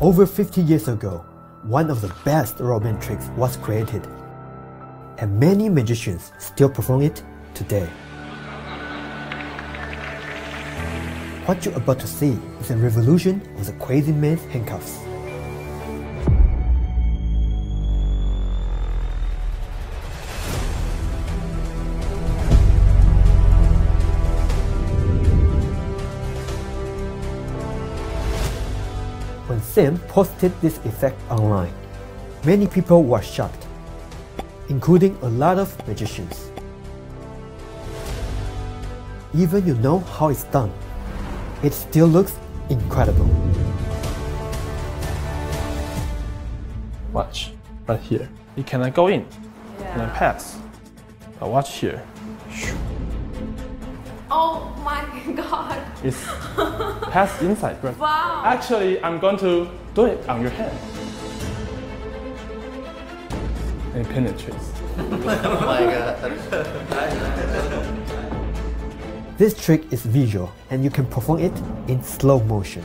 Over 50 years ago, one of the best Roman tricks was created, and many magicians still perform it today. What you're about to see is a revolution of the crazy man's handcuffs. When Sam posted this effect online, many people were shocked, including a lot of magicians. Even you know how it's done, it still looks incredible. Watch, right here. You cannot go in and then pass. But watch here. Oh my god. It's pass inside, right? Wow. Actually, I'm going to do it on your hand. And it penetrates. Oh my god. This trick is visual and you can perform it in slow motion.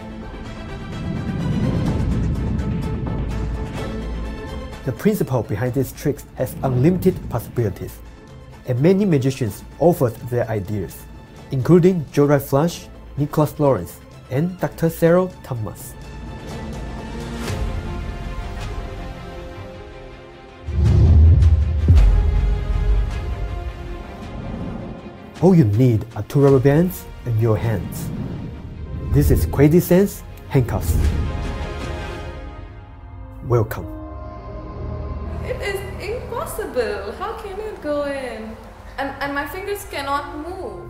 The principle behind these tricks has unlimited possibilities, and many magicians offered their ideas, including Jorai Flash, Nicholas Lawrence, and Dr. Cyril Thomas. All you need are 2 rubber bands and your hands. This is Crazy Sam's handcuffs. Welcome. It is impossible. How can it go in? And my fingers cannot move.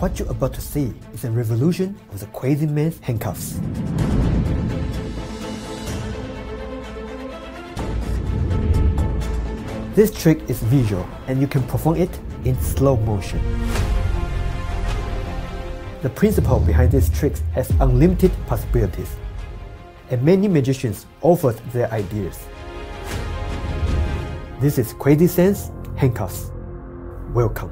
What you're about to see is a revolution of the crazy man's handcuffs. This trick is visual and you can perform it in slow motion. The principle behind these tricks has unlimited possibilities, and many magicians offered their ideas. This is Crazy Sam's handcuffs. Welcome.